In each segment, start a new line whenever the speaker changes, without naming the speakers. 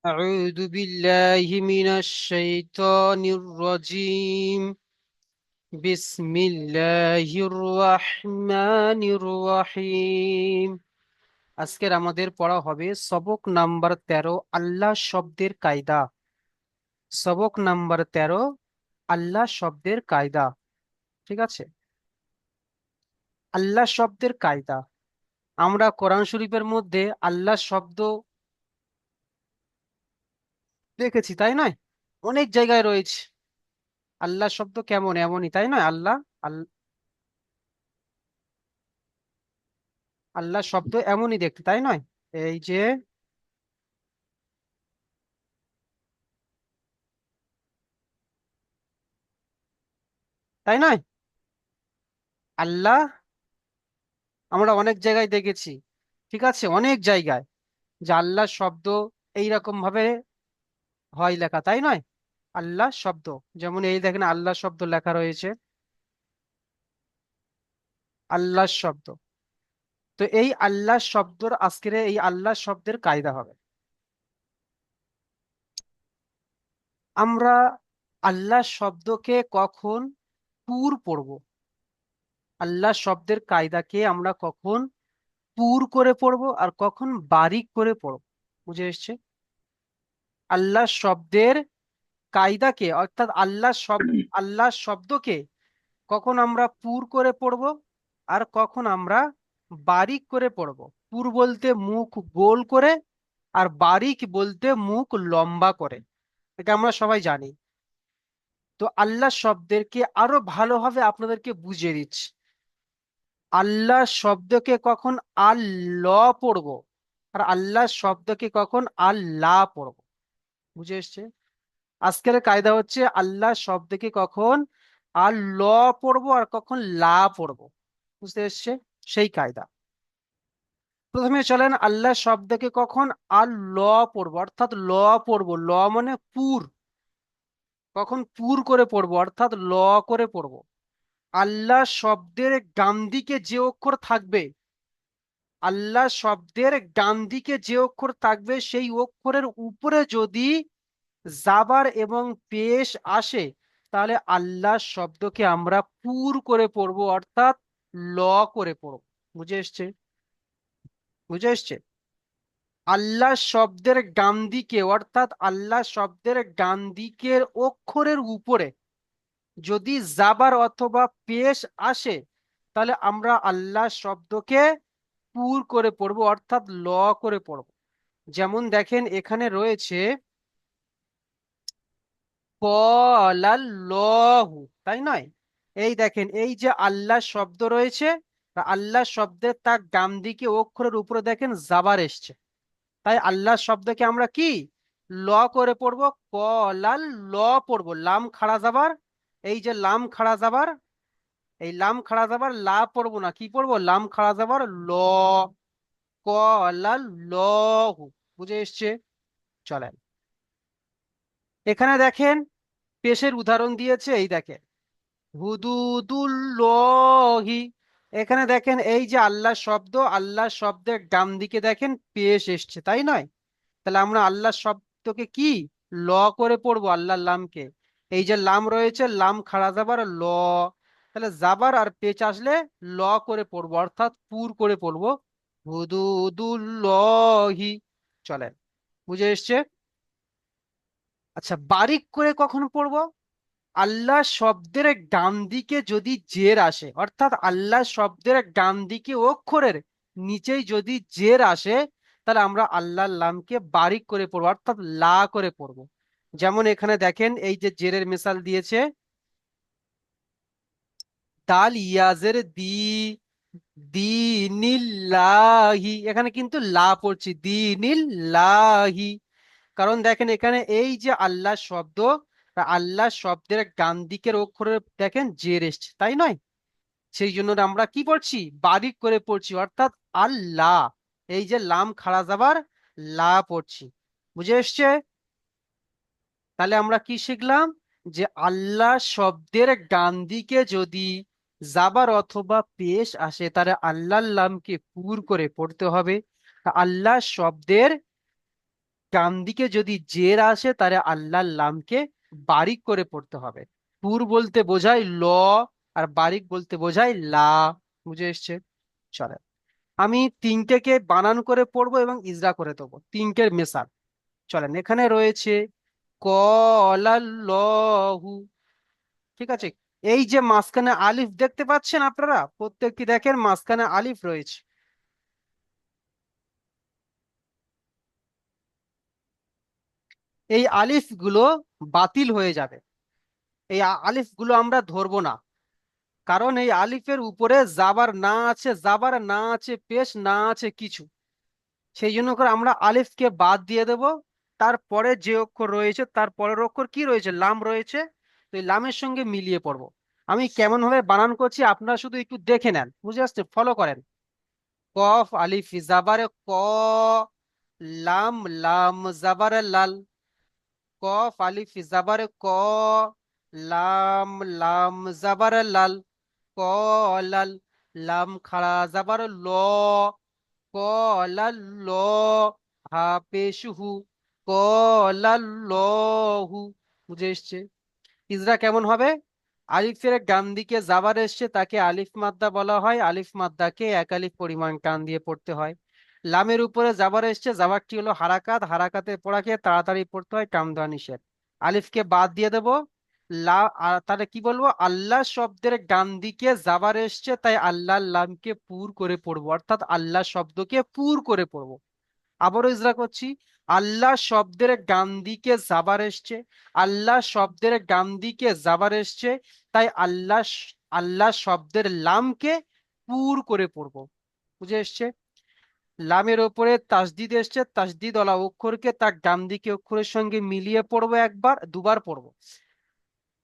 أعوذ بالله من الشيطان الرجيم. بسم الله الرحمن الرحيم. আজকের আমাদের পড়া হবে সবক নাম্বার 13, আল্লাহ শব্দের কায়দা। সবক নাম্বার 13, আল্লাহ শব্দের কায়দা। ঠিক আছে, আল্লাহ শব্দের কায়দা। আমরা কোরআন শরীফের মধ্যে আল্লাহ শব্দ দেখেছি, তাই নয়? অনেক জায়গায় রয়েছে। আল্লাহ শব্দ কেমন, এমনই, তাই নয়? আল্লাহ আল্লাহ শব্দ এমনই দেখতে, তাই নয়? এই যে, তাই নয়? আল্লাহ আমরা অনেক জায়গায় দেখেছি। ঠিক আছে, অনেক জায়গায় যে আল্লাহ শব্দ এইরকম ভাবে হয় লেখা, তাই নয়? আল্লাহ শব্দ, যেমন এই দেখেন আল্লাহ শব্দ লেখা রয়েছে, আল্লাহ শব্দ। তো এই আল্লাহ শব্দর আজকের এই আল্লাহ শব্দের কায়দা হবে। আমরা আল্লাহ শব্দকে কখন পুর পড়ব, আল্লাহ শব্দের কায়দাকে আমরা কখন পুর করে পড়বো আর কখন বারিক করে পড়বো, বুঝে এসছে? আল্লাহ শব্দের কায়দাকে অর্থাৎ আল্লাহ শব্দকে কখন আমরা পুর করে পড়বো আর কখন আমরা বারিক করে পড়বো। পুর বলতে মুখ গোল করে, আর বারিক বলতে মুখ লম্বা করে। এটা আমরা সবাই জানি। তো আল্লাহ শব্দেরকে আরো ভালোভাবে আপনাদেরকে বুঝিয়ে দিচ্ছি। আল্লাহ শব্দকে কখন আল্লাহ পড়বো আর আল্লাহ শব্দকে কখন আল্লাহ পড়বো, বুঝে এসছে? আজকের কায়দা হচ্ছে আল্লাহ শব্দকে কখন আল্লাহ পড়বো আর কখন লা পড়বো, বুঝতে এসছে? সেই কায়দা। প্রথমে চলেন আল্লাহ শব্দকে কখন আল্লাহ পড়বো অর্থাৎ ল পড়বো। ল মানে পুর, কখন পুর করে পড়বো অর্থাৎ ল করে পড়বো। আল্লাহ শব্দের ডান দিকে যে অক্ষর থাকবে, আল্লাহ শব্দের ডান দিকে যে অক্ষর থাকবে সেই অক্ষরের উপরে যদি জাবার এবং পেশ আসে, তাহলে আল্লাহ শব্দকে আমরা পুর করে পড়বো অর্থাৎ ল করে পড়বো। বুঝে এসছে? বুঝে এসছে? আল্লাহ শব্দের ডান দিকে অর্থাৎ আল্লাহ শব্দের ডান দিকের অক্ষরের উপরে যদি জাবার অথবা পেশ আসে, তাহলে আমরা আল্লাহ শব্দকে পুর করে পড়বো অর্থাৎ ল করে পড়বো। যেমন দেখেন এখানে রয়েছে কলাল্লাহু, তাই নয়? এই দেখেন এই যে আল্লাহ শব্দ রয়েছে, আল্লাহ শব্দের তার ডান দিকে অক্ষরের উপরে দেখেন জাবার এসছে। তাই আল্লাহ শব্দকে আমরা কি ল করে পড়বো, কলাল ল পড়বো। লাম খাড়া যাবার, এই যে লাম খাড়া যাবার, এই লাম খাড়া যাবার লা পড়বো না, কি পড়বো? লাম খাড়া যাবার ল, কলাল লহু। বুঝে এসছে? চলেন এখানে দেখেন পেশের উদাহরণ দিয়েছে, এই দেখেন হুদুদুল্লাহি। এখানে দেখেন এই যে আল্লাহ শব্দ, আল্লাহ শব্দের ডান দিকে দেখেন পেশ এসছে, তাই নয়? তাহলে আমরা আল্লাহ শব্দকে কি ল করে পড়বো, আল্লাহর লামকে। এই যে লাম রয়েছে, লাম খাড়া যাবার ল, তাহলে যাবার আর পেচ আসলে ল করে পড়বো অর্থাৎ পুর করে পড়বো, হুদুদুল্লাহি। চলেন, বুঝে এসছে? আচ্ছা, বারিক করে কখন পড়বো? আল্লাহ শব্দের ডান দিকে যদি জের আসে অর্থাৎ আল্লাহ শব্দের ডান দিকে অক্ষরের নিচেই যদি জের আসে, তাহলে আমরা আল্লাহর লামকে বারিক করে পড়বো অর্থাৎ লা করে পড়বো। যেমন এখানে দেখেন এই যে জেরের মিসাল দিয়েছে, দাল ইয়াজের দি, দিনিল্লাহি, এখানে কিন্তু লা পড়ছি, দিনিল্লাহি। কারণ দেখেন এখানে এই যে আল্লাহ শব্দ, আল্লাহ শব্দের ডান দিকের অক্ষরে দেখেন জের এসছে, তাই নয়? সেই জন্য আমরা কি পড়ছি, বারিক করে পড়ছি অর্থাৎ আল্লাহ। এই যে লাম খাড়া যাবার লা পড়ছি, বুঝে এসছে? তাহলে আমরা কি শিখলাম, যে আল্লাহ শব্দের ডান দিকে যদি জাবার অথবা পেশ আসে, তাহলে আল্লাহর লামকে পুর করে পড়তে হবে। আল্লাহ শব্দের ডান দিকে যদি জের আসে তাহলে আল্লাহর লামকে বারিক করে পড়তে হবে। পুর বলতে বোঝায় ল, আর বারিক বলতে বোঝায় লা। বুঝে এসছে? চলে, আমি তিনটেকে বানান করে পড়বো এবং ইজরা করে দেবো, তিনটের মেশাল। চলেন, এখানে রয়েছে কলাল্লাহু, ঠিক আছে? এই যে মাঝখানে আলিফ দেখতে পাচ্ছেন আপনারা, প্রত্যেকটি দেখেন মাঝখানে আলিফ রয়েছে। এই আলিফ গুলো বাতিল হয়ে যাবে, এই আলিফ গুলো আমরা ধরবো না। কারণ এই আলিফের উপরে জাবার না আছে, জাবার না আছে, পেশ না আছে কিছু। সেই জন্য করে আমরা আলিফকে বাদ দিয়ে দেব। তারপরে যে অক্ষর রয়েছে, তার পরের অক্ষর কি রয়েছে, লাম রয়েছে। তো এই লামের সঙ্গে মিলিয়ে পড়বো। আমি কেমন ভাবে বানান করছি আপনারা শুধু একটু দেখে নেন, বুঝে আসছে? ফলো করেন। কফ আলিফ জাবারে ক, লাম, লাম জাবারে লাল, কফ আলিফ জাবারে ক, লাম, লাম জাবারে লাল, ক লাল, লাম খাড়া জাবার ল, ক লাল ল, হা পেশ হু, ক লাল ল হু। বুঝে এসছে? ইজরা কেমন হবে? আলিফের ডান দিকে জাবার এসছে, তাকে আলিফ মাদ্দা বলা হয়। আলিফ মাদ্দাকে এক আলিফ পরিমাণ টান দিয়ে পড়তে হয়। লামের উপরে জাবার এসছে, জাবারটি হলো হারাকাত, হারাকাতে পড়াকে তাড়াতাড়ি পড়তে হয়, টান দেওয়া নিষেধ। আলিফকে বাদ দিয়ে দেবো। লা, আর তাহলে কি বলবো, আল্লাহ শব্দের ডান দিকে জাবার এসছে, তাই আল্লাহ লামকে পুর করে পড়বো, অর্থাৎ আল্লাহ শব্দকে পুর করে পড়বো। আবারও ইজরা করছি। আল্লাহ শব্দের ডান দিকে জাবার এসছে, আল্লাহ শব্দের ডান দিকে জাবার এসছে, তাই আল্লাহ শব্দের লামকে পুর করে পড়বো। বুঝে এসছে? লামের ওপরে তাসদিদ এসছে, তাসদিদ ওয়ালা অক্ষরকে তার ডান দিকে অক্ষরের সঙ্গে মিলিয়ে পড়বো, একবার দুবার পড়বো।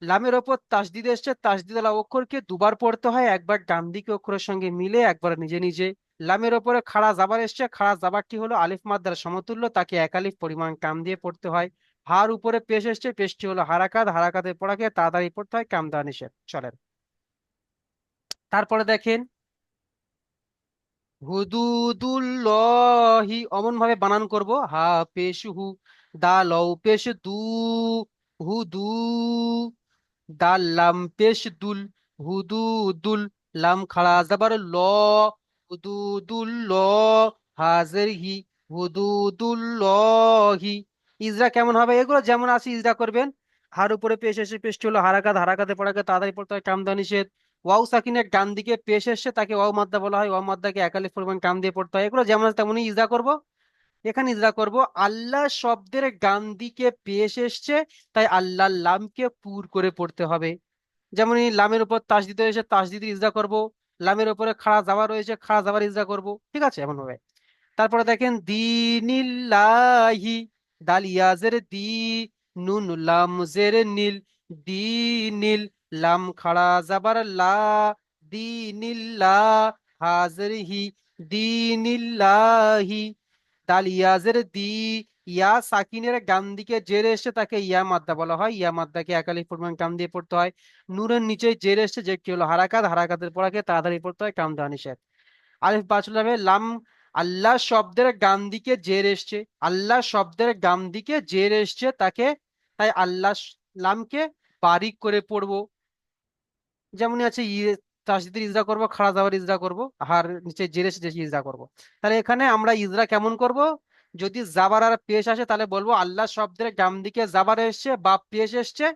লামের ওপর তাসদিদ এসছে, তাসদিদ ওয়ালা অক্ষরকে দুবার পড়তে হয়, একবার ডান দিকে অক্ষরের সঙ্গে মিলে, একবার নিজে নিজে। লামের ওপরে খাড়া জাবার এসছে, খাড়া জাবারটি হলো আলিফ মাদ্দার সমতুল্য, তাকে এক আলিফ পরিমাণ কাম দিয়ে পড়তে হয়। হার উপরে পেশ এসছে, পেশটি হলো হারাকাত, হারাকাতের পড়াকে তাড়াতাড়ি পড়তে হয়, কাম দেওয়া নিষেধ। চলেন, তারপরে দেখেন হুদুদুল্লাহি, অমন ভাবে বানান করব। হা পেশ হু, দা লও পেশ দু, হুদু, দাল লাম পেশ দুল, হুদুদুল, লাম খাড়া জাবার ল, হুদুদুল ল, হাজের হি, হুদুদুল্লাহি। ইজরা কেমন হবে? এগুলো যেমন আছে ইজরা করবেন। হার উপরে পেশ এসে, পেশটি হলো হারাকাত, হারাকাতে পড়াকে তাড়াতাড়ি পড়তে হয়, কাম দেওয়া নিষেধ। ওয়াও সাকিনের ডান দিকে পেশ এসছে, তাকে ওয়াও মাদ্দা বলা হয়, ওয়াও মাদ্দাকে একালিফ পরিমাণ কাম দিয়ে পড়তে হয়। এগুলো যেমন আছে তেমনই ইজরা করব। এখানে ইজরা করব, আল্লাহ শব্দের ডান দিকে পেশ এসছে, তাই আল্লাহ লামকে পুর করে পড়তে হবে। যেমন এই লামের উপর তাসদিদ রয়েছে, তাসদিদ ইজরা করব। লামের উপরে খাড়া জাবার রয়েছে, খাড়া জাবার ইজরা করব। ঠিক আছে, এমন ভাবে। তারপরে দেখেন দিনিল্লাহি, দাল ইয়াজের দি, নুন লাম জের নীল, দিনিল, লাম খাড়া জাবার লা, দিনিল্লাহ, হাজের হি, দিনিল্লাহি। দাল ইয়াজের দি, ইয়া সাকিনের ডান দিকে জের এসছে, তাকে ইয়া মাদ্দা বলা হয়, ইয়া মাদ্দাকে একালিফ পরিমাণ কাম দিয়ে পড়তে হয়। নূরের নিচে জের এসছে, যেটি হলো হারাকাত, হারাকাতের পড়াকে তাড়াতাড়ি পড়তে হয়, কাম দেওয়া নিষেধ। আলিফ বা চলে যাবে। লাম, আল্লাহ শব্দের ডান দিকে জের এসছে, আল্লাহ শব্দের ডান দিকে জের এসছে, তাই লামকে বারিক করে পড়বো। যেমনই আছে তাসদিদের ইজরা করব, খাড়া জাবার ইজরা করব, আর নিচে জের এসে যে ইজরা করব। তাহলে এখানে আমরা ইজরা কেমন করব? যদি জাবার আর পেশ আসে তাহলে বলবো আল্লাহ শব্দের ডান দিকে জাবার এসছে বা পেশ এসছে,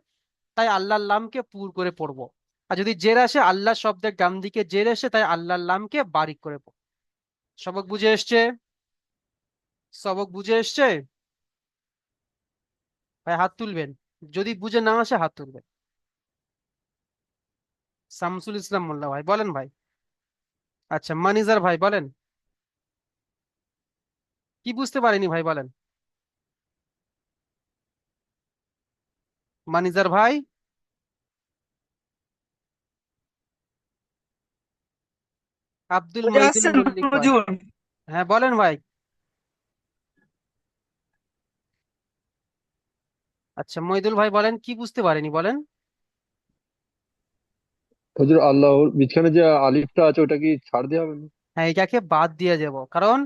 তাই আল্লাহর লামকে পুর করে পড়বো। আর যদি জের আসে, আল্লাহ শব্দের ডান দিকে জের এসে, তাই আল্লাহর লামকে বারিক করে পড়বো। সবক বুঝে এসছে? সবক বুঝে এসছে? ভাই হাত তুলবেন, যদি বুঝে না আসে হাত তুলবেন। শামসুল ইসলাম মোল্লা ভাই বলেন ভাই। আচ্ছা, মানিজার ভাই বলেন। কি বুঝতে পারিনি ভাই বলেন। মানিজার ভাই। আব্দুল
বুঝে
মহিদুল
আসছেন
মল্লিক ভাই।
হুজুর?
হ্যাঁ বলেন ভাই। আচ্ছা মহিদুল ভাই বলেন, কি বুঝতে পারিনি বলেন।
হুজুর, আল্লাহর মাঝখানে যে আলিফটা আছে ওটা কি ছাড় দেওয়া হবে না?
হ্যাঁ, এটাকে বাদ দিয়ে যাব, কারণ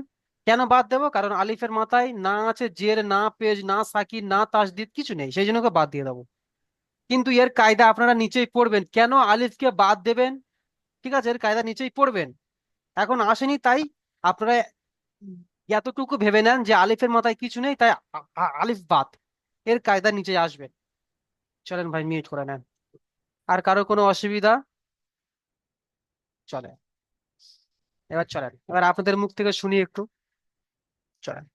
কেন বাদ দেবো? কারণ আলিফের মাথায় না আছে জের, না পেজ, না সাকিন, না তাসদিদ, কিছু নেই, সেই জন্য ওকে বাদ দিয়ে দেবো। কিন্তু এর কায়দা আপনারা নিচেই পড়বেন, কেন আলিফকে বাদ দেবেন। ঠিক আছে, এর কায়দা নিচেই পড়বেন। এখন আসেনি তাই আপনারা এতটুকু ভেবে নেন যে আলিফের মাথায় কিছু নেই, তাই আলিফ বাদ। এর কায়দা নিচে আসবেন। চলেন ভাই, মিউট করে নেন। আর কারো কোনো অসুবিধা? চলে, এবার চলেন, এবার আপনাদের মুখ থেকে শুনি একটু। চলেন।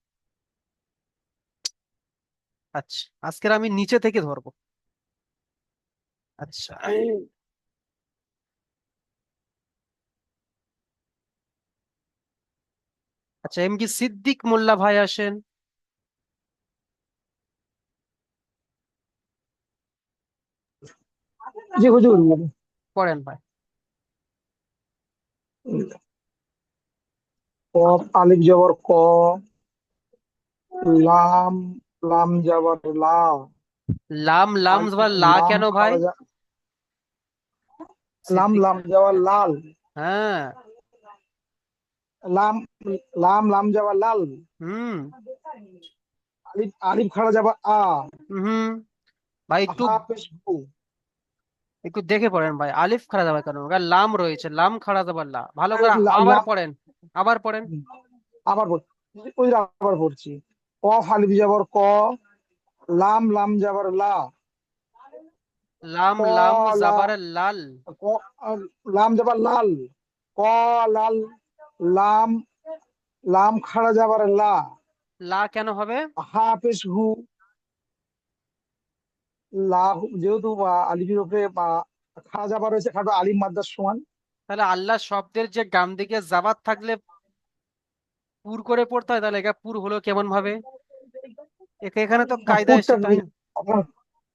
আচ্ছা, আজকের আমি নিচে থেকে ধরবো। আচ্ছা। আচ্ছা, এম কি সিদ্দিক মোল্লা ভাই আসেন।
জি হুজুর।
পড়েন ভাই।
কফ আলিফ জবর ক, লাম লাম জবর লা,
লাম লাম বা লা
লাম
কেন ভাই?
খাড়া লাম
সিদ্দিক
লাম
ভাই।
জবর লাল,
হ্যাঁ।
লাম লাম জবর লাল,
হুম।
আলিফ আলিফ খাড়া জবর আ,
হুম। ভাই একটু,
হা পেশ হু।
একটু দেখে পড়েন ভাই, আলিফ খাড়া যাবে কেন? ওখানে লাম রয়েছে, লাম খাড়া যাবে লা, ভালো করে আবার
লাম
পড়েন, আবার পড়েন।
আবার ওই আবার পড়ছি। কফ আলিফ জবর ক, লাম লাম জবর লা,
লাম
ক
লাম
লা,
জাবার লাল।
ক লাম জবর লাল, ক লাল, লাম লাম খাড়া জবর লা,
লা কেন হবে?
হা পেশ হু। যেহেতু আলিফের উপরে খাড়া জাবার রয়েছে, খাটো আলিম মাদ্রাস সমান।
তাহলে আল্লাহ শব্দের যে ডান দিকে জাবাত থাকলে পুর করে পড়তে হয়, তাহলে এটা পুর হলো কেমন ভাবে? এখানে তো কায়দা
পুরটা
এসছে তাই না?
আপনার,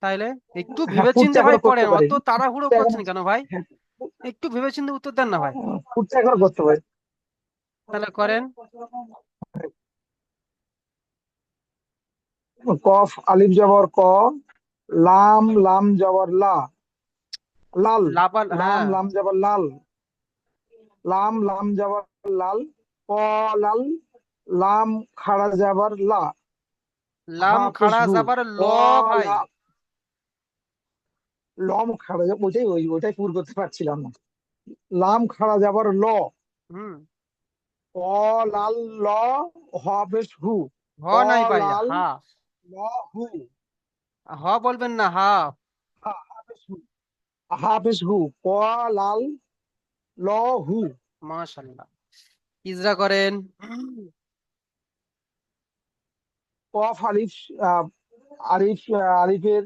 তাইলে একটু
হ্যাঁ
ভেবেচিন্তে
পুরটা
ভাই
এখনো করতে
পড়েন,
পারি।
অত তাড়াহুড়ো
পুরটা এখনো,
করছেন কেন ভাই?
হ্যাঁ,
একটু ভেবেচিন্তে উত্তর দেন না ভাই।
পুরটা এখনো করতে পারি।
তাহলে করেন।
কফ আলিফ জবর ক, লাম লাম জবর লা, লাল,
লাবাল,
লাম
হ্যাঁ।
লাম জবর লাল, লাম লাম জবর লাল, ক লাল, লাম খাড়া জবর লা,
লাম
হাফেজ
খাড়া
হু।
যাবার ল
ক
ভাই।
লা, লম খাড়া যাব, ওইটাই পুর করতে পারছিলাম না। লাম খাড়া যাবার ল,
হুম।
ক লাল ল, হাফেজ হু।
হ
ক
নাই ভাই,
লাল
হা।
ল হু,
হ বলবেন না, হা।
হাফেজ হু, হাফেজ হু। ক লাল ল হু।
মাশাল্লাহ। ইজরা করেন।
কফ আলিফ, আহ, আলিফ, আলিফের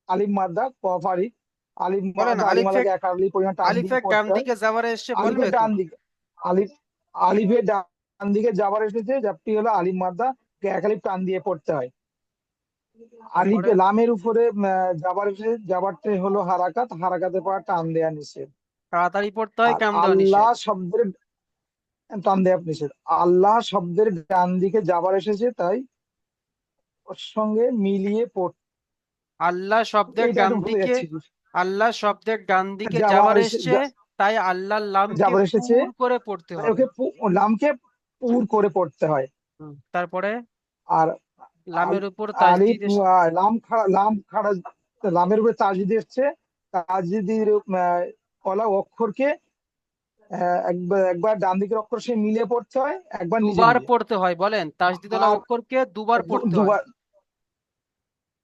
আলিফ মাদ্দা, কফ আলিফ, আলিফ
বলেন
মাদ্দা, আলিফ
আলিফে,
মাদ্দাকে এক আলিফ পরিমাণ টান দিয়ে
আলিফের ডান
পড়তে হয়।
দিকে যাবার এসছে বলবে
আলিফের
তো।
ডান দিকে, আলিফ আলিফের ডান দিকে যাবার এসেছে, জাপটি হলো আলিফ মাদ্দা, কে এক আলিফ টান দিয়ে পড়তে হয়। আলিফ
তারপরে
লামের উপরে যাবার এসেছে, যাবারটা হলো হারাকাত, হারাকাতের পর টান দেয়া নিষেধ।
তাড়াতাড়ি পড়তে হয়,
আর
কাম দেওয়া
আল্লাহ
নিষেধ।
শব্দের টান দেয়া নিষেধ। আল্লাহ শব্দের ডান দিকে যাবার এসেছে, তাই ওর সঙ্গে মিলিয়ে পড়তে।
আল্লাহ শব্দের
এইটা
ডান
একটু ভুলে
দিকে,
যাচ্ছি।
আল্লাহ শব্দের ডান দিকে
যাবার
যাবার
এসে
এসছে, তাই আল্লাহর লামকে
যাবার এসেছে,
পুর করে পড়তে
তাই
হবে।
ওকে লামকে পুর করে পড়তে হয়।
তারপরে
আর
লামের উপর
আলিফ
তাজদিদ
লাম খাড়া, লামের উপরে তাজদিদ এসছে। তাজদিদের কলা অক্ষরকে একবার একবার ডান দিকের অক্ষর সে মিলিয়ে পড়তে হয়, একবার নিজে
দুবার
নিজে।
পড়তে হয়, বলেন তাজদিদওয়ালা
আর
অক্ষরকে দুবার পড়তে হয়।
দুবার,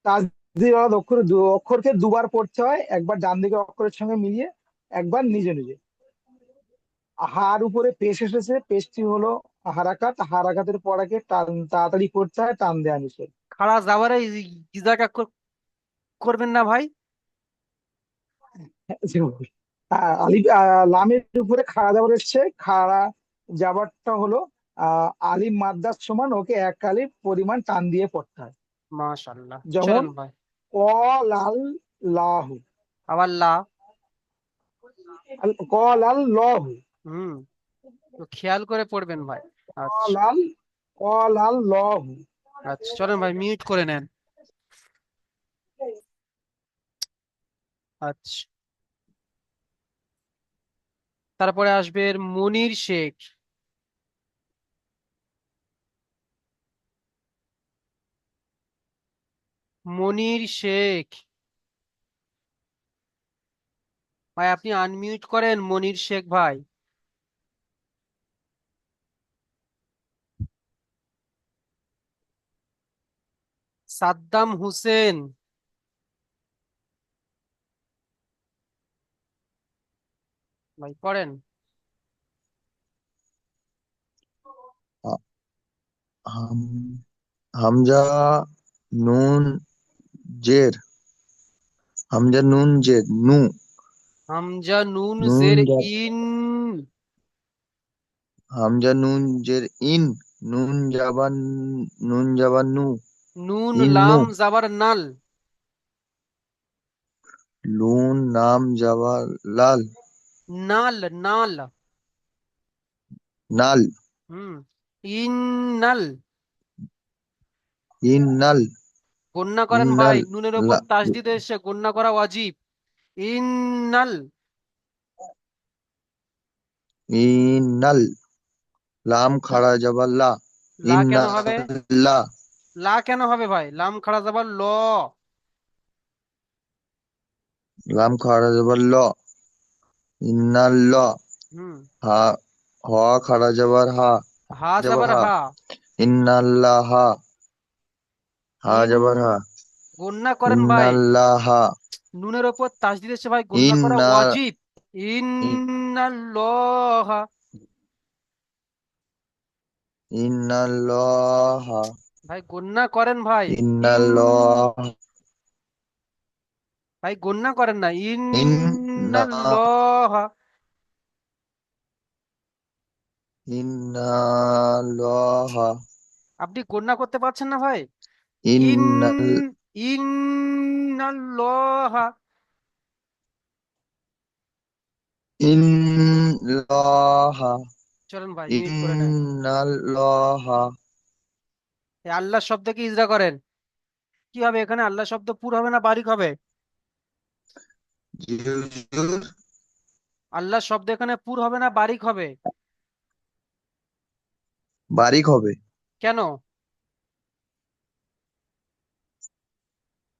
তাজদিদ অক্ষর অক্ষরকে দুবার পড়তে হয়, একবার ডান দিকের অক্ষরের সঙ্গে মিলিয়ে, একবার নিজে নিজে। হার উপরে পেশ এসেছে, পেশটি হলো হারাকাত, হারাকাতের পড়াকে টান তাড়াতাড়ি করতে হয়, টান দেয়া নিষেধ।
খাড়া যাবারে ইজাকা করবেন না ভাই।
আলিফ লামের উপরে খাড়া জাবার এসছে, খাড়া জাবারটা হলো আলিফ মাদ্দার সমান, ওকে এক আলিফ পরিমাণ টান দিয়ে পড়তে হয়।
মাশাআল্লাহ।
যেমন
চলেন ভাই।
ক লাল লাহু,
আবার লা।
ক লাল লহু,
হুম। তো খেয়াল করে পড়বেন ভাই।
ক
আচ্ছা।
লাল ক লাল লহু।
আচ্ছা, চলেন ভাই, মিউট করে নেন। আচ্ছা। তারপরে আসবে মনির শেখ। মনির শেখ। ভাই আপনি আনমিউট করেন মনির শেখ ভাই। সাদ্দাম হোসেন। ভাই করেন।
আ- হাম হামজা নুন জের হামজা নুন জের নু
হামজা নুন
নুন
জের
জা
ইন।
হামজা নুন জের ইন নুন জাবান নু
নুন
ইন নু
লাম জাবার নাল।
লুন নাম জাবা লাল
নাল নাল।
নাল
হুম। In null.
ইন নাল
গণনা
ইন
করেন ভাই,
নাল
নুনের ওপর
লা,
তাসদিদ এসে গণনা করা ওয়াজিব। In null.
ইন নাল লাম খাড়া জাবা লা
লা
ইন
কেন হবে?
লা
লা কেন হবে ভাই? লাম খাড়া যাবার ল।
লাম খাড়া জাবা ল ইন্নাল ল
হুম।
হা হ খাড়া জাবার হা
হা
জাবা
যাবার
হা
হা।
ইন্নাল্লাহা হা
ইন।
যাবার হা
গণনা করেন ভাই,
ইন্নাল্লাহা
নুনের ওপর তাসদিদ এসে ভাই গণনা করা
ইন্না
ওয়াজিব।
ই-
ইন্নাল্লাহ।
ইন্নাল্লাহা
ভাই গণনা করেন ভাই। ইন।
ইন্নাল্লাহ
ভাই গণনা করেন না।
ইন্না
ইন্নাল্লাহ।
ইন্নাল্লাহা
আপনি গণনা করতে পারছেন না ভাই? ইন।
ইন্নাল
ইন্নাল্লাহ।
ইন্নাল্লাহা
চলেন ভাই মিউট করে নেন।
ইন্নাল্লাহা
এই আল্লাহ শব্দকে ইজরা করেন। কি হবে এখানে? আল্লাহ শব্দ পুর হবে না বারিক হবে?
জিউজুর
আল্লাহ শব্দ এখানে পুর হবে না বারিক হবে?
বারিক হবে
কেন?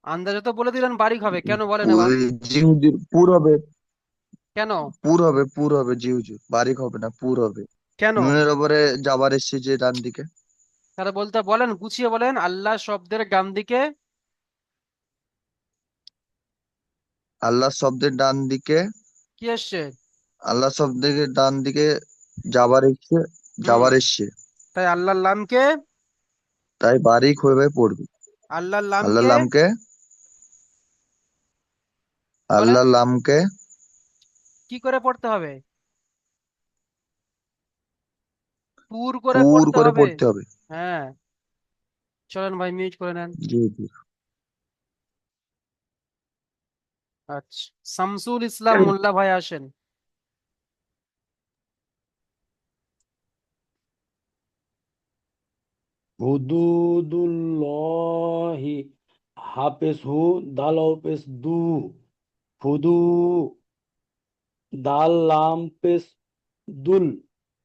আন্দাজে তো বলে দিলেন বারিক হবে, কেন বলেন এবার।
জিউজুর পুর হবে
কেন?
পুর হবে জিউজুর বারিক হবে না পুর হবে
কেন?
নুনের ওপরে যাবার এসছে যে ডান দিকে
তাহলে বলতে বলেন, গুছিয়ে বলেন আল্লাহ শব্দের ডান দিকে
আল্লাহ শব্দের ডান দিকে
কি এসছে?
আল্লাহ শব্দের ডান দিকে যাবার এসছে
হুম।
যাবার এসছে
তাই আল্লাহর নামকে,
তাই বারিক হয়ে পড়বে
আল্লাহর
আল্লাহর
নামকে
নামকে
বলেন
আল্লাহর নামকে
কি করে পড়তে হবে? পুর করে
পুর
পড়তে
করে
হবে।
পড়তে হবে
হ্যাঁ। চলেন ভাই মিউট করে নেন।
জি জি
আচ্ছা, শামসুল ইসলাম মোল্লা ভাই আসেন।
হুদুদুল্লাহি হাফেজ হু দাল পেশ দু হুদু দাল লাম পেশ দুল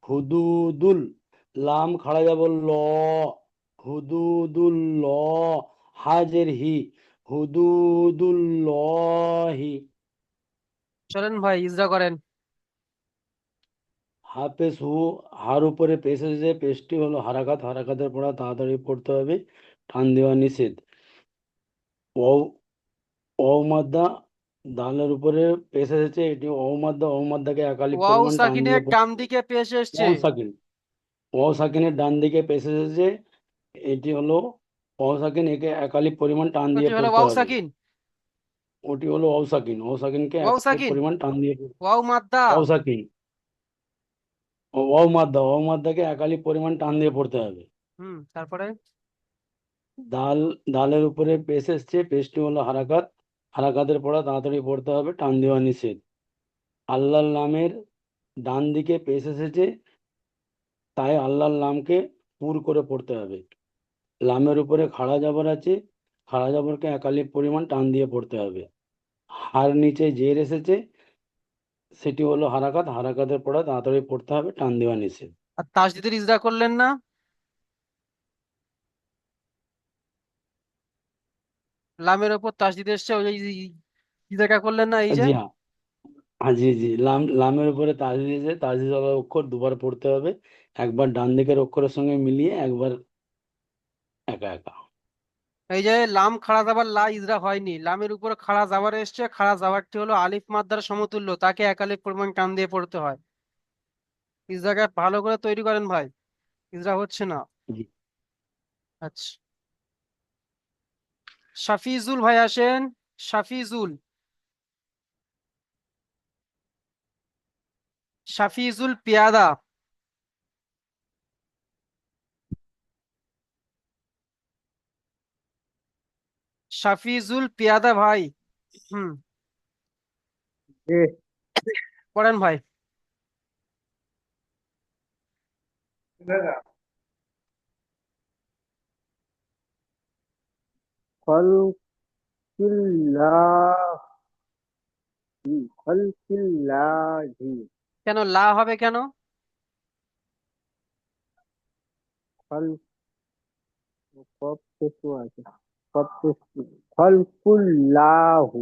হুদুদুল লাম খাড়া যাব ল হুদুদুল ল হাজের হি হুদুদুল্লাহি
চলেন ভাই ইজরা করেন।
হাফেজ হু হার উপরে পেশ এসেছে পেশটি হলো হারাকাত হারাকাতের পড়া তাড়াতাড়ি পড়তে হবে টান দেওয়া নিষেধ ও অমাদ্দা দালের উপরে পেশ এসেছে এটি অমাদ্দা অমাদ্দাকে একালিক
ওয়াও
পরিমাণ টান দিয়ে
সাকিনের ডান দিকে পেশ এসছে।
ওয়াও সাকিন ওয়াও সাকিনের ডান দিকে পেশ এসেছে এটি হলো ওয়াও সাকিন একে একালিক পরিমাণ টান দিয়ে
ওটি হলো
পড়তে
ওয়াও
হবে
সাকিন।
ওটি হলো ওয়াও সাকিন ওয়াও সাকিনকে
ওয়াও
একালিক
সাকিন।
পরিমাণ টান দিয়ে
ওয়াও মাদ্দা।
ওয়াও সাকিন ওয়াও মাদ্দাকে একালিক পরিমাণ টান দিয়ে পড়তে হবে
হুম, তারপরে
দাল দালের উপরে পেশ এসছে পেশটি হলো হারাকাত হারাকাতের পড়া তাড়াতাড়ি পড়তে হবে টান দেওয়া নিষেধ আল্লাহর নামের ডান দিকে পেশ এসেছে তাই আল্লাহর নামকে পুর করে পড়তে হবে লামের উপরে খাড়া জবর আছে খাড়া জবরকে একালিপ পরিমাণ টান দিয়ে পড়তে হবে হার নিচে জের এসেছে সেটি হলো হারাকাত হারাকাতের পড়া তাড়াতাড়ি পড়তে হবে টান দেওয়া নিষেধ
আর তাসদিদের ইজরা করলেন না? লামের ওপর তাসদিদ এসছে, ওই যে কি দেখা করলেন না, এই যে
জি হ্যাঁ। হ্যাঁ জি জি, লামের উপরে তাজদিদ দিয়েছে, তাজদিদওয়ালা অক্ষর দুবার পড়তে হবে, একবার ডান দিকের অক্ষরের সঙ্গে মিলিয়ে, একবার একা একা।
এই যে লাম খাড়া জাবার লা ইজরা হয়নি, লামের উপরে খাড়া জাবার এসছে, খাড়া জাবারটি হলো আলিফ মাদ্দার সমতুল্য, তাকে এক আলিফ পরিমাণ টান দিয়ে পড়তে হয়। ইজরাকে ভালো করে তৈরি করেন ভাই, ইজরা হচ্ছে না।
জি।
আচ্ছা, শাফিজুল ভাই আসেন। শাফিজুল, শাফিজুল পিয়াদা। শাফিজুল পিয়াদা ভাই। হুম,
জি।
পড়েন ভাই।
খলকিল্লাহি, খলকিল্লাহি।
কেন লা হবে কেন?
খল, কফ পেশু আছে, কফ পেশু, খলকুল্লাহু।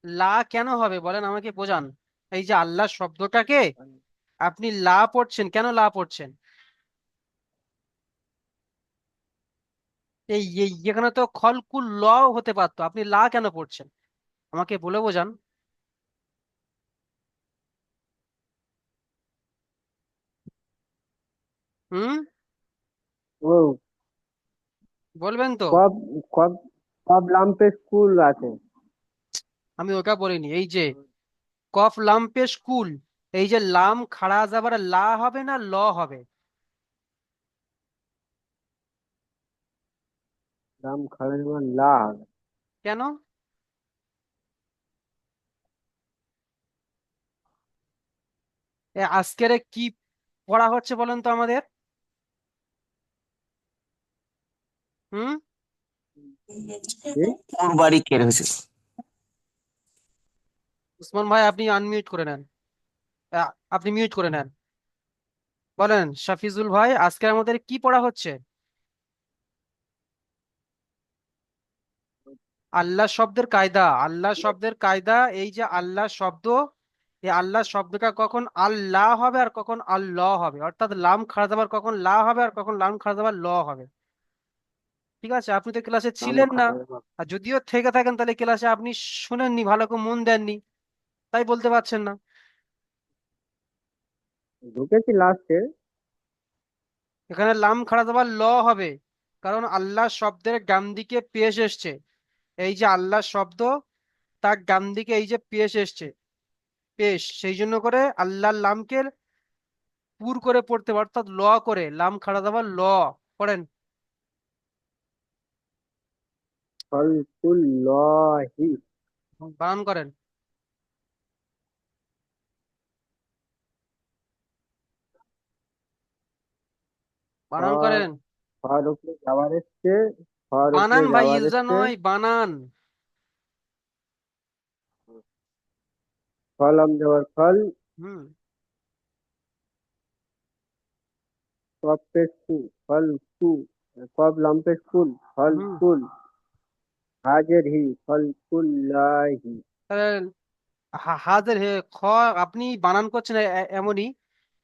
লা কেন হবে বলেন, আমাকে বোঝান। এই যে আল্লাহ শব্দটাকে আপনি লা পড়ছেন, কেন লা পড়ছেন? এখানে তো খলকুল ল হতে পারতো, আপনি লা কেন পড়ছেন? আমাকে বলে বোঝান। হুম,
ও,
বলবেন তো?
কব, কব, কব লাম্পে স্কুল আছে।
আমি ওটা বলিনি, এই যে কফ লাম পেশ কুল, এই যে লাম খাড়া যাবার লা হবে না ল হবে?
লাম খাড়া লা হবে।
কেন? আজকের কি পড়া হচ্ছে বলেন তো আমাদের? হুম,
জি?
কোরবানি কে হয়েছে?
উসমান ভাই আপনি আনমিউট করে নেন। আপনি মিউট করে নেন। বলেন শাফিজুল ভাই, আজকে আমাদের কি পড়া হচ্ছে? আল্লাহ শব্দের কায়দা, আল্লাহ শব্দের কায়দা। এই যে আল্লাহ শব্দ, এই আল্লাহ শব্দটা কখন আল্লাহ হবে আর কখন আল্লাহ হবে, অর্থাৎ লাম খাড়া যাবার কখন লা হবে আর কখন লাম খাড়া যাবার ল হবে। ঠিক আছে, আপনি তো ক্লাসে
লাম
ছিলেন না,
খাড়া,
আর যদিও থেকে থাকেন তাহলে ক্লাসে আপনি শুনেননি, ভালো করে মন দেননি, তাই বলতে পারছেন না।
ঢুকেছি লাস্টে।
এখানে লাম খাড়া যাবার ল হবে, কারণ আল্লাহ শব্দের ডান দিকে পেশ এসছে। এই যে আল্লাহ শব্দ, তার ডান দিকে এই যে পেশ এসছে, পেশ, সেই জন্য করে আল্লাহর লামকে পুর করে পড়তে হবে, অর্থাৎ ল করে, লাম খাড়া দাবার ল। পড়েন,
খলকুল্লাহি।
বানান করেন,
খ,
বানান করেন।
খর উপরে যাওয়ার এসছে, খর উপরে
বানান ভাই,
যাওয়ার
ইজরা
এসছে।
নয়, বানান।
খলম যাওয়ার খল,
হুম,
কফ পেশু, খল কু, কব লাম্পে স্কুল, খল
হুম,
কুল, হাজের হি, খলকুল্লাহি।
তাহলে হাজার হে খ, আপনি বানান করছেন এমনই,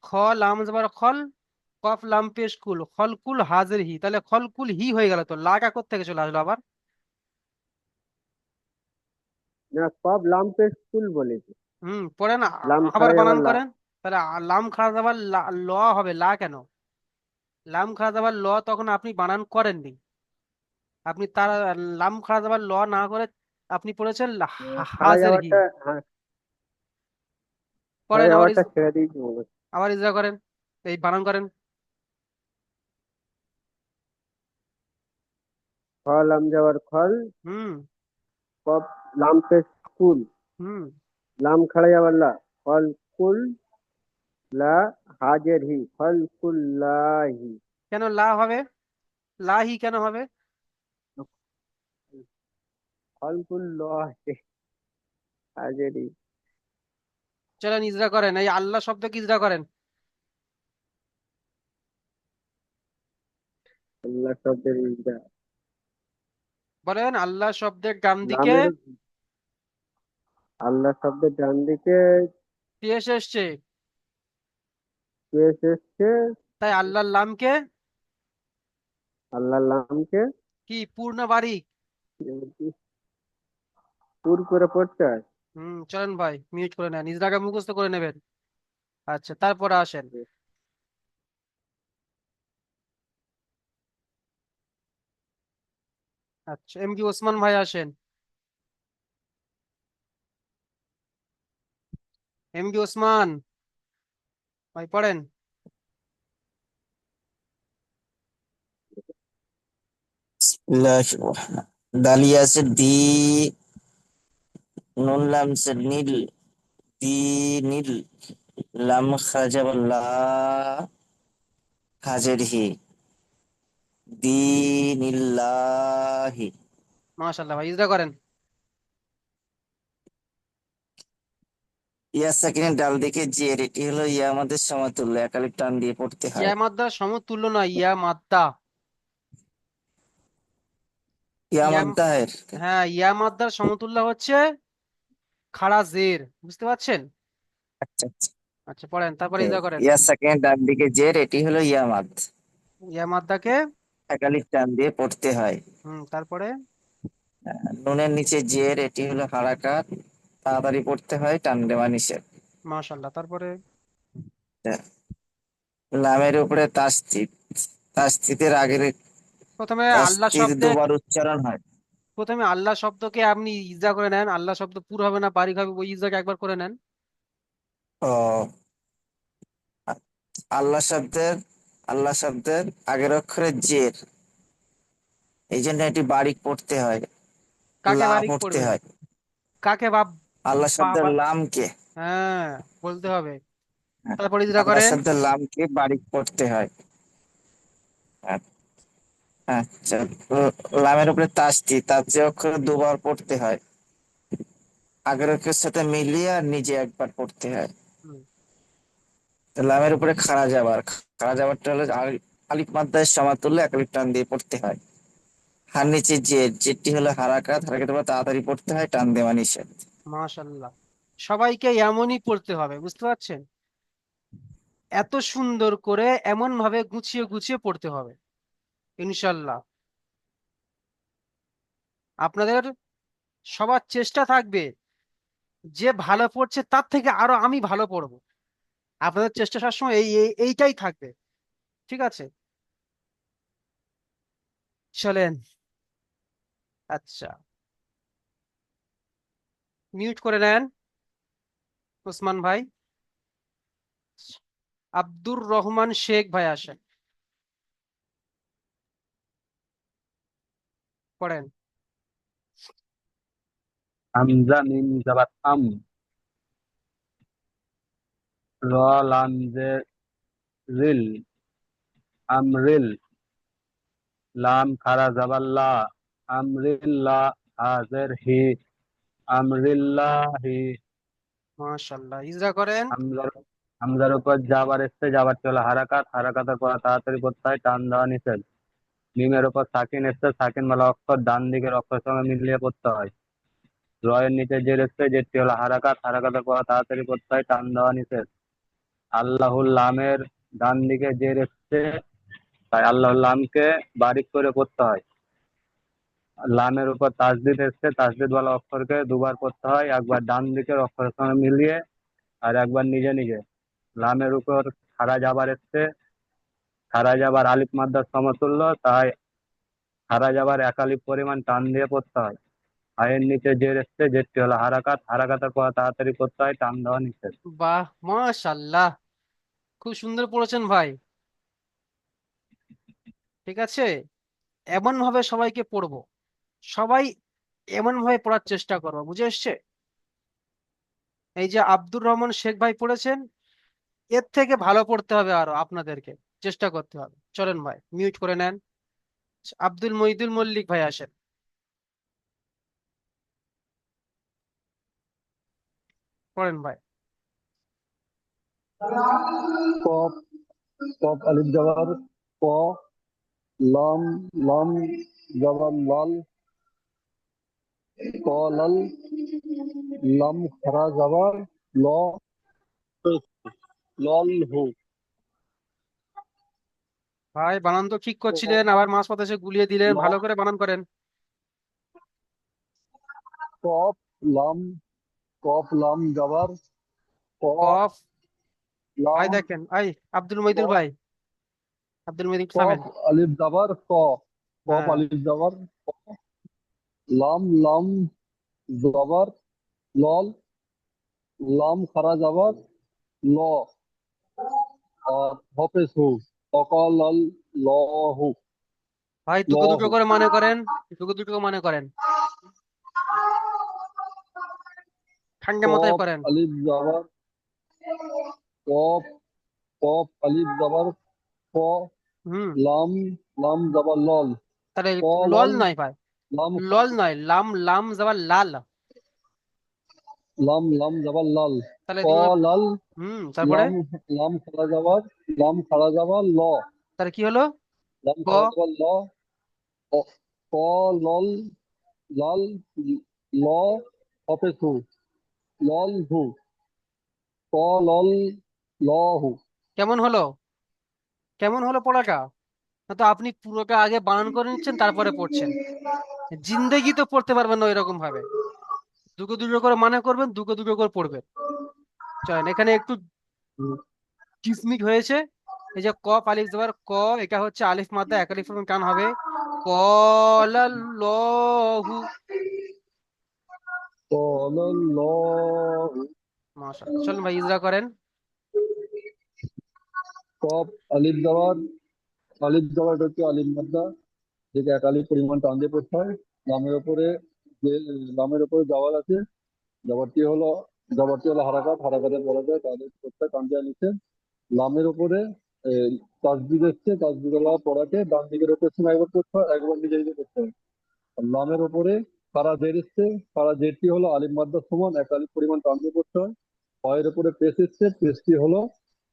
খ লাম জবর খল, কফ লাম পেশ কুল, খলকুল হাজির হি, তাহলে খলকুল হি হয়ে গেল, তো লাগা থেকে চলে আসলো আবার?
না, কব লাম্পে স্কুল বলেছি।
হুম, পড়েন,
লাম
আবার
খাড়াই আবার
বানান
লা।
করেন। তাহলে লাম খাড়া যাবার ল হবে, লা কেন? লাম খাড়া যাবার ল তখন আপনি বানান করেননি, আপনি তার লাম খাড়া যাবার ল না করে আপনি পড়েছেন
খাড়া
হাজের হি।
যাওয়াটা, হ্যাঁ, খাড়া
করেন আবার
যাওয়াটা ছেড়ে দিয়েছি মনে হচ্ছে।
আবার ইজরা করেন, এই বানান করেন।
খলাম যাওয়ার খল,
হুম,
কব লাম্পে স্কুল,
হুম,
লাম খাড়া যাওয়ার লা, খল কুল, লা, হাজের হি, খলকুল্লাহি।
কেন লা হবে? লাহি কেন হবে?
খলকুল্লাহি, হাজের হি।
চলেন ইজরা করেন, এই আল্লাহ শব্দকে ইজরা করেন।
আল্লাহ শব্দের ইজরা।
বলেন আল্লাহ শব্দের ডান দিকে
লামের আল্লাহ শব্দের ডান দিকে
পেশ এসছে,
পেশ এসছে,
তাই আল্লাহর নামকে
আল্লাহর নামকে
কি পূর্ণ বারিক।
পুর করে পড়তে হয়।
চলেন ভাই মিউট করে নেন, নিজের আগে মুখস্থ করে নেবেন। আচ্ছা তারপরে আসেন। আচ্ছা এমডি ওসমান ভাই আসেন। এমডি ওসমান ভাই পড়েন।
দালিয়া আছে দি, নুন লাম সে নীল, দি নীল, লাম খাজাবাল্লা, খাজের হি, দিনিল্লাহি।
মাশাআল্লাহ ভাই ইজরা করেন।
ইয়া সাকিনের ডাল দিকে জের, এটি হলো ইয়া আমাদের সমতুল্য, একালিপ টান দিয়ে পড়তে
ইয়া
হয়।
মাদ্দা সমতুল্য নয়, ইয়া মাদ্দা।
ইয়া
ইয়া,
মাদ্দাহের।
হ্যাঁ ইয়া মাদ্দার সমতুল্য হচ্ছে খাড়া জের, বুঝতে পারছেন?
আচ্ছা আচ্ছা।
আচ্ছা পড়েন, তারপরে
ওকে,
ইজরা করেন।
ইয়া সাকিনের ডাল দিকে জের, এটি হলো ইয়া মাদ,
ইয়া মাদ্দাকে
একালিপ টান দিয়ে পড়তে হয়।
তারপরে
নুনের নিচে জের, এটি হলো হারাকাত, তাড়াতাড়ি পড়তে হয়, টান দেওয়া নিষেধ।
মাশাআল্লাহ তারপরে
লামের উপরে তাসদিদ, তাসদিদের আগের
প্রথমে আল্লাহ
স্থির
শব্দে,
দুবার উচ্চারণ হয়।
প্রথমে আল্লাহ শব্দকে আপনি ইজরা করে নেন, আল্লাহ শব্দ পুরো হবে না বারিক হবে, ওই ইজরাকে একবার করে নেন।
ও, আল্লাহ শব্দের, আল্লাহ শব্দের আগের অক্ষরে জের, এই জন্য এটি বারিক পড়তে হয়,
কাকে
লা
বারিক
পড়তে
পড়বেন?
হয়।
কাকে বাপ
আল্লাহ শব্দের
বাবা,
লামকে,
হ্যাঁ বলতে হবে। তারপরে ইজরা
আল্লাহ
করেন।
শব্দের লামকে বারিক পড়তে হয়। আ- আচ্ছা, লামের উপরে তাসতি, তার যে অক্ষরে দুবার পড়তে হয়, আগের অক্ষরের সাথে মিলিয়ে আর নিজে একবার পড়তে হয়।
হুম,
তো লামের উপরে খাড়া যাবার, খাড়া যাবারটা হলো আলিফ মাদ্দায়ের সমাতুল্য, এক আলিফ টান দিয়ে পড়তে হয়। হার নিচে জের, জেরটি হলো হারাকাত, হারাকাতের পর তাড়াতাড়ি পড়তে হয়, টান দেওয়া নিষেধ।
মাশাআল্লাহ। সবাইকে এমনই পড়তে হবে, বুঝতে পারছেন? এত সুন্দর করে এমন ভাবে গুছিয়ে গুছিয়ে পড়তে হবে ইনশাল্লাহ। আপনাদের সবার চেষ্টা থাকবে যে ভালো পড়ছে তার থেকে আরো আমি ভালো পড়বো। আপনাদের চেষ্টা সবসময় এইটাই থাকবে, ঠিক আছে? চলেন। আচ্ছা মিউট করে নেন ওসমান ভাই। আব্দুর রহমান শেখ ভাই আসেন, পড়েন।
হামজা মিম জবর আম, র লাম জে রিল, আমরিল, লাম খারা জবর লা, আমরিল্লাহ, হাজের হি, আমরিল্লাহি।
মাশাআল্লাহ ইজরা করেন।
হামজার হামজার উপর জাবার এসছে, জাবার চলে হারাকাত, হারাকাতের পর তাড়াতাড়ি করতে হয়, টান দেওয়া নিষেধ। মিমের উপর সাকিন এসছে, সাকিন বলা অক্ষর ডান দিকের অক্ষরের সঙ্গে মিলিয়ে পড়তে হয়। রয়ের নিচে জের এসছে, জেরটি হলো হারাকাত, হারাকাতের পর তাড়াতাড়ি করতে হয়, টান দেওয়া নিষেধ। আল্লাহুল লামের ডান দিকে জের এসছে, তাই আল্লাহুল লামকে বারিক করে পড়তে হয়। লামের উপর তাসদিদ এসছে, তাসদিদ বলা অক্ষরকে দুবার পড়তে হয়, একবার ডান দিকের অক্ষরের সঙ্গে মিলিয়ে আর একবার নিজে নিজে। লামের উপর খাড়া যাবার এসছে, খাড়া যাবার আলিফ মাদ্দার সমতুল্য, তাই খাড়া যাবার এক আলিফ পরিমাণ টান দিয়ে পড়তে হয়। আয়ের নিচে জের এসছে, জেরটি হলো হারাকাত, হারাকাতের পর তাড়াতাড়ি করতে হয়, টান দেওয়া নিষেধ।
বাহ মাশাআল্লাহ, খুব সুন্দর পড়েছেন ভাই, ঠিক আছে? এমন ভাবে সবাইকে পড়বো, সবাই এমন ভাবে পড়ার চেষ্টা করবো, বুঝে এসছে? এই যে আব্দুর রহমান শেখ ভাই পড়েছেন, এর থেকে ভালো পড়তে হবে, আরো আপনাদেরকে চেষ্টা করতে হবে। চলেন ভাই মিউট করে নেন। আব্দুল মহিদুল মল্লিক ভাই আসেন, পড়েন ভাই।
কফ, কফ আলিফ জবর ক, লম, লম জবর লল,
কলাল লাম খারা যাবার ল লল হু
ভাই বানান তো ঠিক করছিলেন, আবার মাঝপথে এসে গুলিয়ে দিলেন,
ল
ভালো করে বানান করেন।
কফ লাম কফ লাম যাবার ক
কফ। ভাই
লাম
দেখেন, আব্দুল মইদুল
কফ
ভাই, আব্দুল মইদুল থামেন।
কফ আলিফ যাবার কফ
হ্যাঁ,
আলিফ যাবার লাম লাম যাবার লল লাম খারা যাবার ল আর হপেস হু অকল লহু
ভাই দুটো দুটো
লহু
করে মানে করেন, দুটো দুটো করে মানে করেন, ঠান্ডা মাথায়
কফ
করেন।
আলিফ যাবার কফ কফ আলিফ যাবার ক
হুম।
লাম লাম যাবার লল
তাহলে
ক
লল
লল
নয় ভাই,
লাম
লল নয়, লাম লাম যাবার লাল।
লাম লাম যাবার লাল
তাহলে
ক
এদিকে বলে,
লাল
তারপরে
লাম লাম খাড়া যাবার লাম খাড়া যাবার ল
তাহলে কি হলো?
লাম
ক।
খাড়া যাবার ল ক ক লল লাল ল হপে হু লল হু ক লল ল হু
কেমন হলো? কেমন হলো পড়াটা? না তো আপনি পুরোটা আগে বানান করে নিচ্ছেন, তারপরে পড়ছেন। জিন্দেগি তো পড়তে পারবেন না এরকম ভাবে। দুটো দুটো করে মানে করবেন, দুটো দুটো করে পড়বেন। চলেন, এখানে একটু কিসমিক হয়েছে। এই যে ক আলিফ জবর ক, এটা হচ্ছে আলিফ মাদ্দা, এক আলিফ টান হবে। কলাল্লাহু।
قال الله
মাশাআল্লাহ, চলুন ভাই ইজরা করেন।
কফ আলিফ যাওয়ার আলিফ যাওয়াটা হচ্ছে আলিফ মাদ্দা যেটা এক আলিফ পরিমাণ টান দিয়ে পড়তে হয় লামের উপরে যে লামের উপরে জাওয়ার আছে জাবারটি হলো হারাকাতের বলা যায় তাদের পড়তে হয় টান দিয়ে নিচ্ছে লামের উপরে তাসদিদ এসছে তাসদিদ পড়াকে ডান দিকের রোটেশন একবার করতে হয় একবার নিজে নিজে করতে হয় আর লামের উপরে সারা জের এসছে সারা জেরটি হলো আলিফ মাদ্দার সমান এক আলিফ পরিমাণ টান দিয়ে করতে হয় পয়ের উপরে পেশ এসছে পেশটি হলো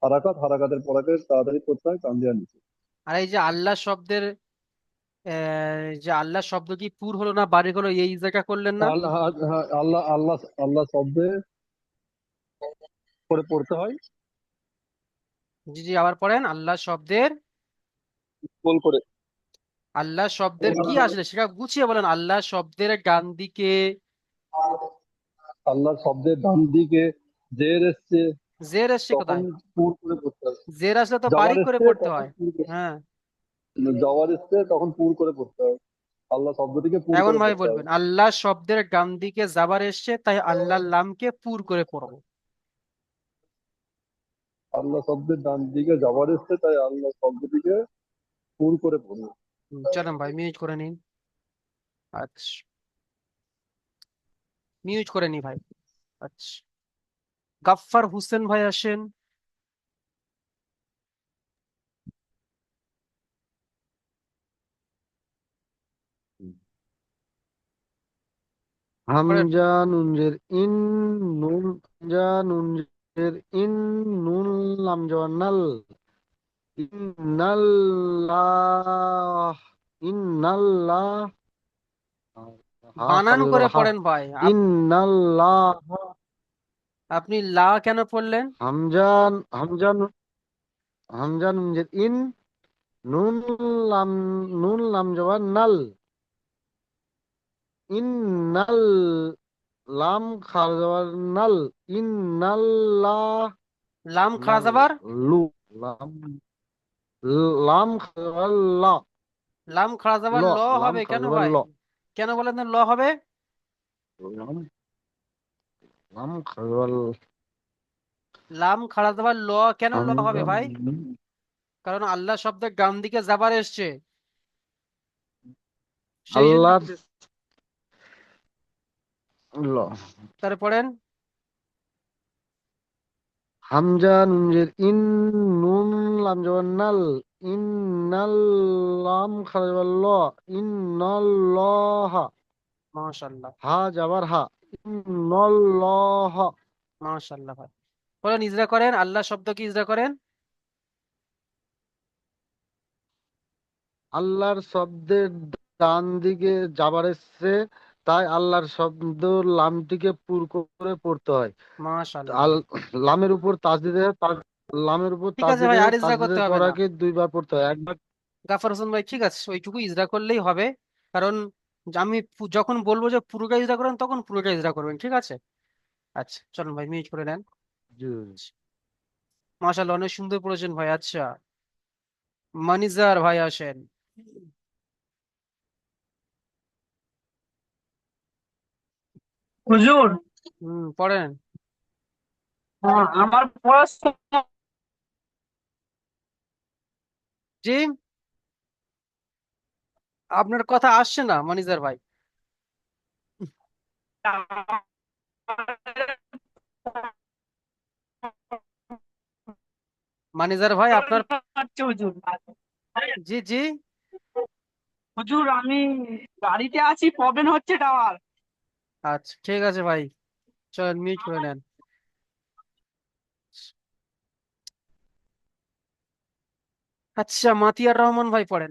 হারাকাতের পড়াকে তাড়াতাড়ি করতে হয় টান দিয়ে নিচ্ছে
আর এই যে আল্লাহ শব্দের যে আল্লাহ শব্দ কি পুর হলো না বারিক হলো, এই ইজরাটা করলেন না?
আল্লাহ হ্যাঁ, আল্লাহ আল্লাহ আল্লাহ শব্দে করে পড়তে হয়
জি জি, আবার পড়েন। আল্লাহ শব্দের,
গোল করে
আল্লাহ শব্দের কি আসলে সেটা গুছিয়ে বলেন। আল্লাহ শব্দের ডান দিকে
আল্লাহ শব্দের ডান দিকে জের এসছে
জের এসছে
তখন
কোথায়?
পুর করে পড়তে হয়
জের আসলে তো
জাবার
বারিক করে
এসছে
পড়তে
তখন
হয়।
পুর
হ্যাঁ,
জাবার এসছে তখন পুর করে পড়তে হয় আল্লাহ শব্দটিকে পুর
এমন
করে
ভাবে
পড়তে
বলবেন,
হয়
আল্লাহ শব্দের ডান দিকে জাবার এসছে, তাই আল্লাহর লামকে পুর করে পড়বো।
আল্লাহ শব্দের ডান দিকে জাবার এসছে তাই আল্লাহ শব্দটিকে পুর করে পড়বে
চলেন ভাই মিউট করে নিন। আচ্ছা, মিউট করে নি ভাই। আচ্ছা, গাফফার হোসেন ভাই আসেন। পড়েন।
হামজা নুনজের ইন নুন হামজা নুনজের ইন নুন লাম জবর নাল ইন্নাল্লাহ ইন্নাল্লাহ হা
বানান
খালি
করে
হা
পড়েন ভাই।
ইন্নাল্লাহ
আপনি লা কেন পড়লেন?
হামজা হামজা হামজা নুনজের ইন নুন লাম নুন লাম জবর নাল ইন্নাল লাম খালি জবর নাল ইন্নাল্লাহ
লাম খাড়া
নাল
যাবার,
লু লাম লাম খালি জবর লা
লাম খাড়া যাবার
ল
ল
লাম
হবে
খালি
কেন
জবর
ভাই?
ল
কেন বলেন না ল হবে?
লাম লাম খালি জবর
লাম খাড়া যাবার ল কেন ল হবে
হামজা
ভাই? কারণ আল্লাহ শব্দের ডান দিকে জাবার এসছে, সেই জন্য।
আল্লাহর ল
তারপরে পড়েন।
হামজা নুনজের ইন নুন লাম জবর নাল ইন্নাল লাম খালি জবর ল ইন্নাল্লাহ
মাশাআল্লাহ,
হা যাবার হা ইন্নাল্লাহ
মাশাআল্লাহ ভাই। বলেন ইজরা করেন, আল্লাহ শব্দ কি ইজরা করেন?
আল্লাহর শব্দের ডান দিকে যাবার এসছে তাই আল্লাহর শব্দ লামটিকে পুর করে পড়তে হয়।
মাশাআল্লাহ।
আল লামের উপর তাসদিদের লামের উপর
ঠিক আছে ভাই, আর ইজরা করতে
তাসদিদের
হবে না।
পড়াকে দুইবার পড়তে হয়, একবার।
গাফার হোসেন ভাই ঠিক আছে, ওইটুকু ইজরা করলেই হবে। কারণ আমি যখন বলবো যে পুরোটা ইজরা করেন তখন পুরোটা ইজরা করবেন, ঠিক আছে? আচ্ছা চলুন ভাই, মিউট করে নেন।
জি।
মাশাআল্লাহ, অনেক সুন্দর পড়েছেন ভাই। আচ্ছা, মানিজার ভাই আসেন।
হুজুর,
পড়েন।
আমার পড়াশোনা
জি, আপনার কথা আসছে না মানিজার ভাই। মানিজার ভাই আপনার,
হচ্ছে হুজুর।
জি জি।
হুজুর, আমি গাড়িতে আছি, প্রবলেম হচ্ছে টাওয়ার।
আচ্ছা ঠিক আছে ভাই, চলেন মিউট করে নেন। আচ্ছা, মাতিয়ার রহমান ভাই পড়েন।